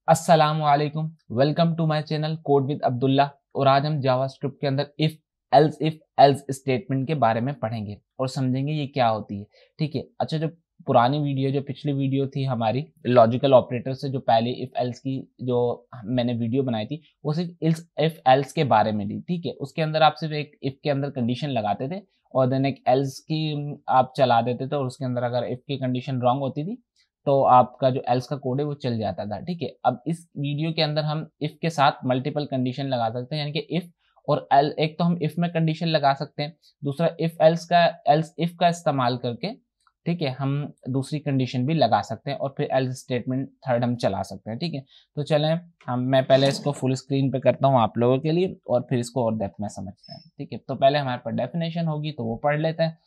अस्सलामुअलैकुम, welcome to my channel code with Abdullah. और आज हम जावास्क्रिप्ट के अंदर इफ एल्स स्टेटमेंट के बारे में पढ़ेंगे और समझेंगे ये क्या होती है। ठीक है। अच्छा, जो पुरानी वीडियो, जो पिछली वीडियो थी हमारी लॉजिकल ऑपरेटर से, जो पहले इफ एल्स की जो मैंने वीडियो बनाई थी, वो सिर्फ इफ एल्स के बारे में थी। ठीक है। उसके अंदर आप सिर्फ एक इफ के अंदर कंडीशन लगाते थे और देन एक एल्स की आप चला देते थे, और उसके अंदर अगर इफ की कंडीशन रॉन्ग होती थी तो आपका जो एल्स का कोड है वो चल जाता था। ठीक है। अब इस वीडियो के अंदर हम इफ के साथ मल्टीपल कंडीशन लगा सकते हैं, यानी कि इफ और एल। एक तो हम इफ में कंडीशन लगा सकते हैं, दूसरा इफ एल्स इफ का इस्तेमाल करके, ठीक है, हम दूसरी कंडीशन भी लगा सकते हैं और फिर एल्स स्टेटमेंट थर्ड हम चला सकते हैं। ठीक है। तो चलें, मैं पहले इसको फुल स्क्रीन पे करता हूँ आप लोगों के लिए और फिर इसको और डेप्थ में समझते हैं। ठीक है। तो पहले हमारे पास डेफिनेशन होगी तो वो पढ़ लेते हैं।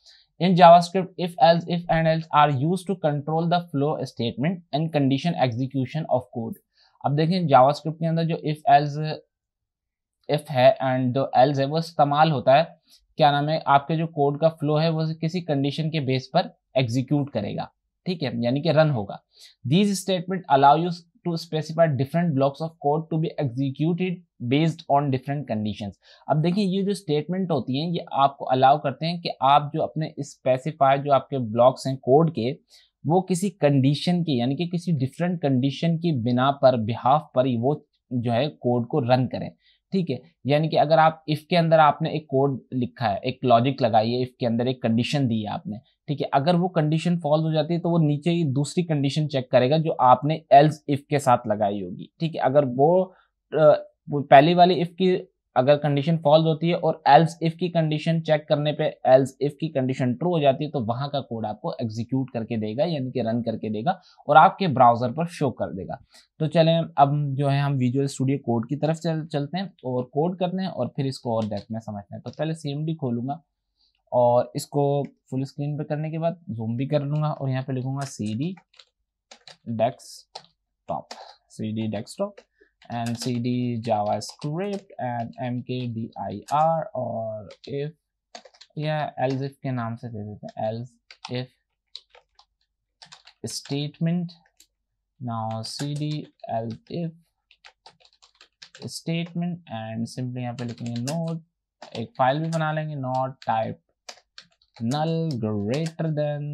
In JavaScript, if and else are used to control the flow statement and condition execution of code. अब देखें JavaScript के अंदर जो if है एंड जो else है वो इस्तेमाल होता है, क्या नाम है, आपके जो कोड का फ्लो है वो किसी कंडीशन के बेस पर एग्जीक्यूट करेगा। ठीक है, यानी कि रन होगा। These statement allow you to specify different blocks of code to be executed based on different conditions. अब देखिए, ये जो स्टेटमेंट होती हैं ये आपको अलाउ करते हैं कि आप जो अपने स्पेसिफाई जो आपके ब्लॉक्स हैं कोड के, वो किसी कंडीशन की, यानी कि किसी डिफरेंट कंडीशन की बिना पर, बिहाफ पर ही वो जो है कोड को रन करें। ठीक है। यानी कि अगर आप इफ के अंदर आपने एक कोड लिखा है, एक लॉजिक लगाई है, इफ के अंदर एक कंडीशन दी है आपने, ठीक है, अगर वो कंडीशन फॉल्स हो जाती है तो वो नीचे ही दूसरी कंडीशन चेक करेगा जो आपने एल्स इफ के साथ लगाई होगी। ठीक है। अगर वो पहली वाली इफ की अगर कंडीशन फॉल्स होती है और एल्स इफ की कंडीशन चेक करने पे एल्स इफ की कंडीशन ट्रू हो जाती है, तो वहां का कोड आपको एग्जीक्यूट करके देगा, यानी कि रन करके देगा और आपके ब्राउजर पर शो कर देगा। तो चलें, अब जो है हम विजुअल स्टूडियो कोड की तरफ चलते हैं और कोड करते हैं और फिर इसको और डेप्थ में समझते हैं। तो पहले CMD खोलूंगा और इसको फुल स्क्रीन पे करने के बाद जूम भी कर लूंगा और यहाँ पे लिखूंगा CD desktop and CD JavaScript and mkdir और if या else if के नाम से दे देते हैं, else if statement। now CD else if statement and simply यहाँ पे लिखेंगे नोट, एक फाइल भी बना लेंगे, note type null greater than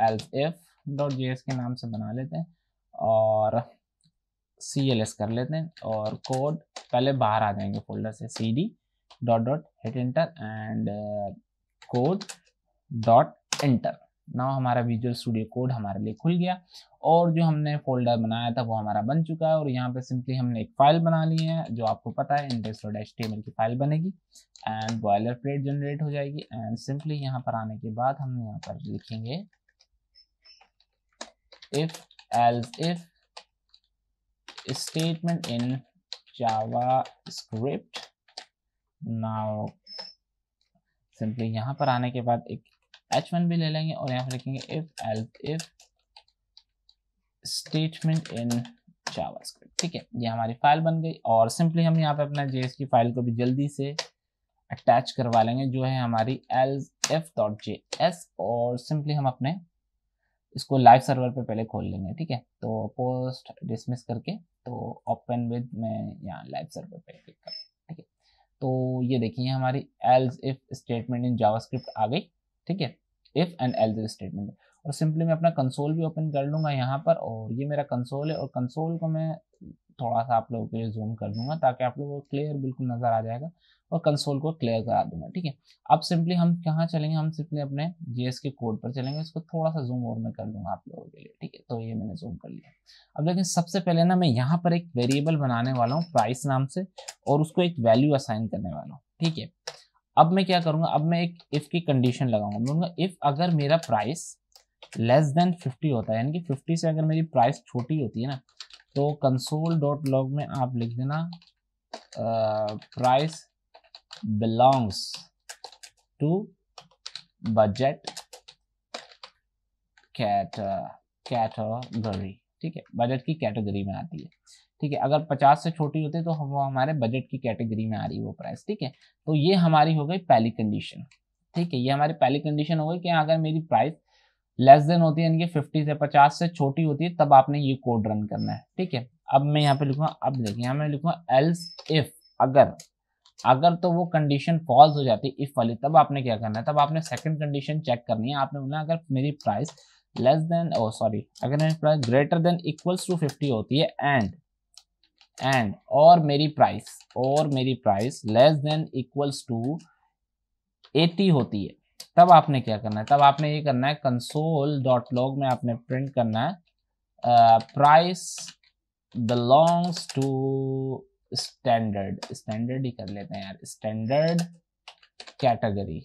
else if.js के नाम से बना लेते हैं और CLS कर लेते हैं और कोड पहले बाहर आ जाएंगे फोल्डर से, CD dot hit enter and code dot enter. Now हमारा विजुअल स्टूडियो कोड हमारे लिए खुल गया और जो हमने फोल्डर बनाया था वो हमारा बन चुका है और यहाँ पे सिंपली हमने एक फाइल बना ली है जो आपको पता है index.html की फाइल बनेगी एंड बॉयलर प्लेट जनरेट हो जाएगी एंड सिंपली यहाँ पर आने के बाद हम यहाँ पर लिखेंगे if else if statement in JavaScript। now simply यहाँ पर आने के बाद एक h1 भी ले लेंगे और यहाँ पर लिखेंगे if else if statement in JavaScript। ठीक है, ये हमारी फाइल बन गई और सिंपली हम यहाँ पे अपना JS की फाइल को भी जल्दी से अटैच करवा लेंगे जो है हमारी elsif.js और सिंपली हम अपने इसको लाइव सर्वर पे पहले खोल लेंगे। ठीक है, तो पोस्ट डिसमिस करके तो ओपन विद में यहाँ लाइव सर्वर पे क्लिक कर। ठीक है, तो ये देखिए हमारी else if statement in JavaScript आ गई। ठीक है, if and else if statement और सिंपली मैं अपना कंसोल भी ओपन कर लूँगा यहाँ पर और ये मेरा कंसोल है और कंसोल को मैं थोड़ा सा आप लोगों के लिए जूम कर दूंगा ताकि आप लोगों को क्लियर बिल्कुल नज़र आ जाएगा और कंसोल को क्लियर करा दूंगा। ठीक है, अब सिंपली हम कहाँ चलेंगे, हम सिंपली अपने JS के कोड पर चलेंगे। इसको थोड़ा सा जूम और मैं कर दूंगा आप लोगों के लिए। ठीक है, तो ये मैंने जूम कर लिया। अब देखिए, सबसे पहले ना मैं यहाँ पर एक वेरिएबल बनाने वाला हूँ प्राइस नाम से और उसको एक वैल्यू असाइन करने वाला हूँ। ठीक है, अब मैं क्या करूँगा, अब मैं एक इफ की कंडीशन लगाऊंगा। बोलूँगा इफ अगर मेरा प्राइस लेस देन 50 होता है, यानी कि 50 से अगर मेरी प्राइस छोटी होती है ना, तो console.log में आप लिख देना price belongs to budget category. ठीक है, बजट की कैटेगरी में आती है। ठीक है, अगर 50 से छोटी होती है तो वो हमारे बजट की कैटेगरी में आ रही है वो प्राइस। ठीक है, तो ये हमारी हो गई पहली कंडीशन। ठीक है, ये हमारी पहली कंडीशन हो गई कि अगर मेरी प्राइस लेस देन होती है, यानी कि 50 से 50 से छोटी होती है, तब आपने ये कोड रन करना है। ठीक है, अब मैं यहाँ पे लिखूंगा, अब देखिए यहाँ मैं लिखूंगा एल्स इफ, अगर तो वो कंडीशन फॉल्स हो जाती इफ वाली, तब आपने क्या करना है, तब आपने सेकंड कंडीशन चेक करनी है। आपने बोलना अगर मेरी प्राइस लेस देन अगर मेरी price greater than equals to 50 होती है एंड और मेरी price less than equals to 80 होती है, तब आपने क्या करना है, तब आपने ये करना है console.log में आपने प्रिंट करना है प्राइस बिलोंग्स टू स्टैंडर्ड ही कर लेते हैं यार, स्टैंडर्ड कैटेगरी,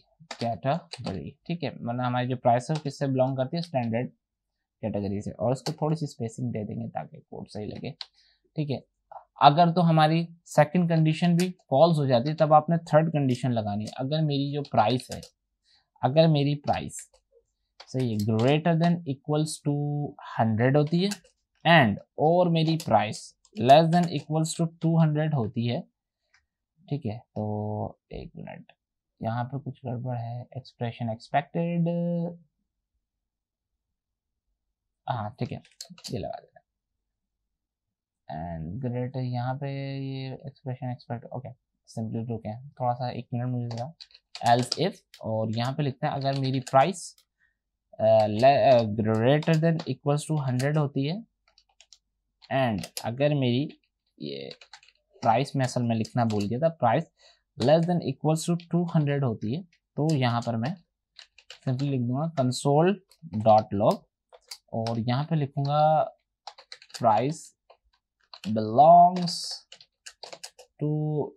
ठीक है। मतलब हमारी जो प्राइस है किससे बिलोंग करती है, स्टैंडर्ड कैटेगरी से। और इसको थोड़ी सी स्पेसिंग दे देंगे ताकि कोड सही लगे, ठीक है। अगर तो हमारी सेकंड कंडीशन भी फॉल्स हो जाती है, तब आपने थर्ड कंडीशन लगानी है। अगर मेरी जो प्राइस है, अगर मेरी प्राइस सही है ग्रेटर देन इक्वल्स टू 100 होती है एंड और मेरी price less than equals to 200 होती है, ठीक है। तो एक मिनट, यहाँ पे कुछ गड़बड़ है, एक्सप्रेशन एक्सपेक्टेड, हाँ ठीक है, ये लगा देना एंड ग्रेटर, यहाँ पे ये expression expect, okay simply to क्या, थोड़ा सा एक मिनट मुझे लगा, एल्स इफ, और यहाँ पे लिखते हैं अगर मेरी price greater than equals to 100 होती है एंड अगर मेरी ये प्राइस में असल में लिखना भूल गया था, price less than equals to 200 होती है, तो यहाँ पर मैं सिंपली लिख दूंगा console.log और यहाँ पे लिखूंगा price belongs to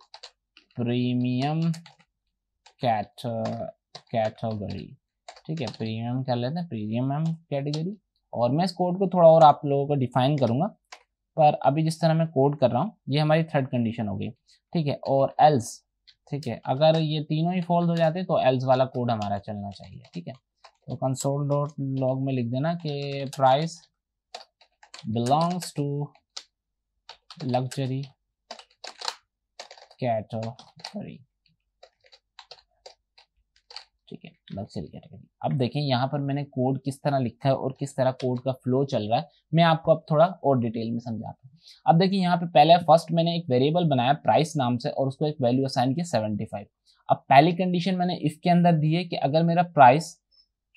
premium category, ठीक है, प्रीमियम कर लेते हैं, प्रीमियम कैटेगरी। और मैं इस कोड को थोड़ा और आप लोगों को डिफाइन करूंगा, पर अभी जिस तरह मैं कोड कर रहा हूँ ये हमारी थर्ड कंडीशन हो गई, ठीक है। और एल्स, ठीक है, अगर ये तीनों ही फॉल्स हो जाते तो एल्स वाला कोड हमारा चलना चाहिए, ठीक है। तो console.log में लिख देना कि price belongs to luxury category, ठीक है, लग्जरी कैटेगरी। अब देखें यहाँ पर मैंने कोड किस तरह लिखा है और किस तरह कोड का फ्लो चल रहा है, मैं आपको अब थोड़ा और डिटेल में समझाता हूँ। अब देखिए यहाँ पे पहले फर्स्ट मैंने एक वेरिएबल बनाया प्राइस नाम से और उसको एक वैल्यू असाइन किया 75। अब पहली कंडीशन मैंने इफ के अंदर दी है कि अगर मेरा प्राइस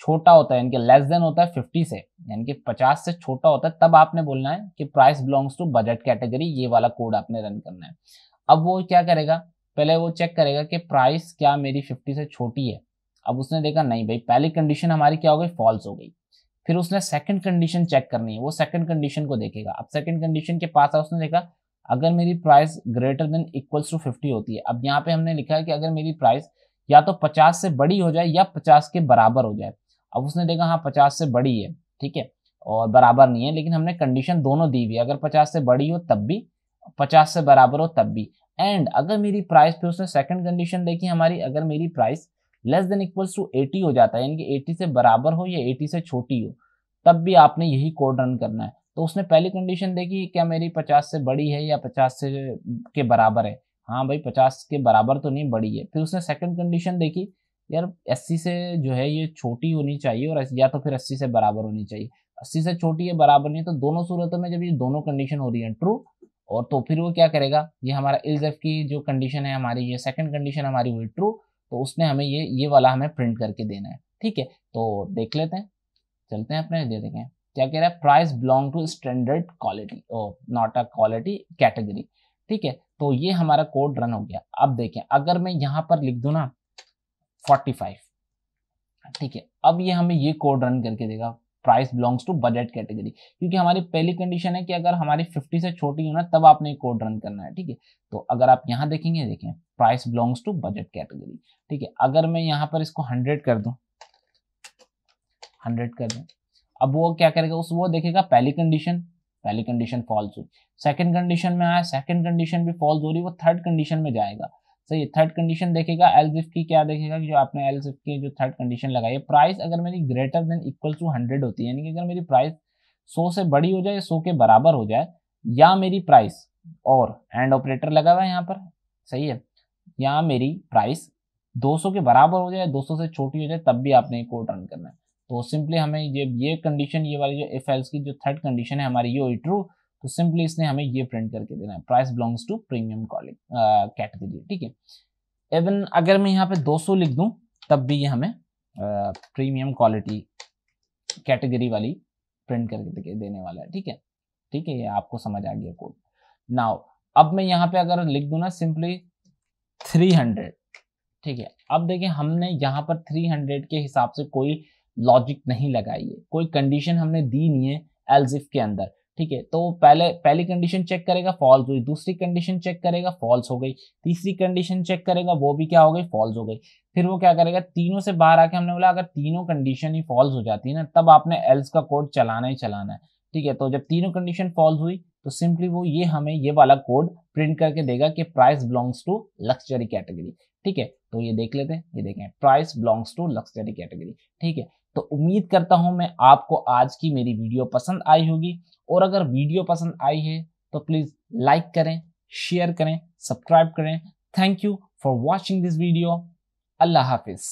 छोटा होता है यानी कि लेस देन होता है 50 से, यानी कि 50 से छोटा होता है, तब आपने बोलना है कि price belongs to budget category, ये वाला कोड आपने रन करना है। अब वो क्या करेगा, पहले वो चेक करेगा कि प्राइस क्या मेरी 50 से छोटी है। अब उसने देखा नहीं भाई, पहली कंडीशन हमारी क्या हो गई, फॉल्स हो गई। फिर उसने सेकंड कंडीशन चेक करनी है, वो सेकंड कंडीशन को देखेगा। अब सेकंड कंडीशन के पास है, उसने देखा अगर मेरी price greater than equals to 50 होती है। अब यहाँ पे हमने लिखा है कि अगर मेरी प्राइस या तो 50 से बड़ी हो जाए या 50 के बराबर हो जाए। अब उसने देखा हाँ 50 से बड़ी है, ठीक है, और बराबर नहीं है, लेकिन हमने कंडीशन दोनों दी हुई है, अगर 50 से बड़ी हो तब भी, 50 से बराबर हो तब भी। एंड अगर मेरी प्राइस पे उसने सेकंड कंडीशन देखी हमारी, अगर मेरी price less than equals to 80 हो जाता है, यानी कि 80 से बराबर हो या 80 से छोटी हो, तब भी आपने यही कोड रन करना है। तो उसने पहली कंडीशन देखी क्या मेरी 50 से बड़ी है या 50 से के बराबर है, हाँ भाई 50 के बराबर तो नहीं, बड़ी है। फिर उसने सेकंड कंडीशन देखी यार 80 से जो है ये छोटी होनी चाहिए और या तो फिर 80 से बराबर होनी चाहिए। 80 से छोटी है बराबर नहीं, तो दोनों सूरतों में जब ये दोनों कंडीशन हो रही है ट्रू, और तो फिर वो क्या करेगा, ये हमारा इल्स इफ की जो कंडीशन है हमारी, ये सेकंड कंडीशन हमारी हुई ट्रू, तो उसने हमें ये वाला हमें प्रिंट करके देना है, ठीक है। तो देख लेते हैं, चलते हैं अपने, दे देखें क्या कह रहा है, price belong to standard quality और नॉट अ क्वालिटी कैटेगरी, ठीक है। तो ये हमारा कोड रन हो गया। अब देखें अगर मैं यहाँ पर लिख दूं ना 45, ठीक है, अब ये हमें ये कोड रन करके देगा price belongs to budget category, क्योंकि हमारी पहली कंडीशन है कि अगर हमारी 50 से छोटी हो ना तब आपने कोड रन करना है, ठीक है। तो अगर आप यहाँ देखेंगे, देखें price belongs to budget category, ठीक है। अगर मैं यहाँ पर इसको 100 कर दूं, 100 कर दूं, अब वो क्या करेगा, उस वो देखेगा पहली कंडीशन फॉल्स हुई, सेकंड कंडीशन में आया, सेकंड कंडीशन भी फॉल्स हो रही, वो थर्ड कंडीशन में जाएगा, सही है। थर्ड कंडीशन देखेगा, एल्स इफ की क्या देखेगा कि जो आपने एल्स इफ की जो थर्ड कंडीशन लगाई है, प्राइस अगर मेरी ग्रेटर देन इक्वल टू 100 होती है, यानी कि अगर मेरी प्राइस 100 से बड़ी हो जाए, 100 के बराबर हो जाए, या मेरी प्राइस, और एंड ऑपरेटर लगा हुआ है यहाँ पर, सही है, या मेरी प्राइस 200 के बराबर हो जाए, 200 से छोटी हो जाए, तब भी आपने कोड रन करना है। तो सिंपली हमें ये कंडीशन, ये वाली जो इफ एल्स की जो थर्ड कंडीशन है हमारी, ये हुई ट्रू, तो सिंपली इसने हमें ये प्रिंट करके देना है, price belongs to premium category. ठीक है, इवन अगर मैं यहाँ पे 200 लिख दूं तब भी ये हमें प्रीमियम क्वालिटी कैटेगरी वाली प्रिंट करके देने वाला है। ठीक है, ठीक है, ये आपको समझ आ गया कोड। नाउ अब मैं यहाँ पे अगर लिख दूं ना सिंपली 300, ठीक है, अब देखिए हमने यहाँ पर 300 के हिसाब से कोई लॉजिक नहीं लगाई है, कोई कंडीशन हमने दी नहीं है एल्स इफ के अंदर। ठीक है, तो पहली कंडीशन चेक करेगा, फॉल्स हुई, दूसरी कंडीशन चेक करेगा, फॉल्स हो गई, तीसरी कंडीशन चेक करेगा, वो भी क्या हो गई, फॉल्स हो गई। फिर वो क्या करेगा, तीनों से बाहर आके हमने बोला अगर तीनों कंडीशन ही फॉल्स हो जाती है ना तब आपने एल्स का कोड चलाना ही चलाना है। ठीक है, तो जब तीनों कंडीशन फॉल्स हुई तो सिंपली वो ये हमें ये वाला कोड प्रिंट करके देगा कि price belongs to luxury category. ठीक है, तो ये देख लेते हैं, ये देखें price belongs to luxury category. ठीक है, तो उम्मीद करता हूं मैं आपको आज की मेरी वीडियो पसंद आई होगी, और अगर वीडियो पसंद आई है तो प्लीज लाइक करें, शेयर करें, सब्सक्राइब करें। Thank you for watching this video. Allah Hafiz.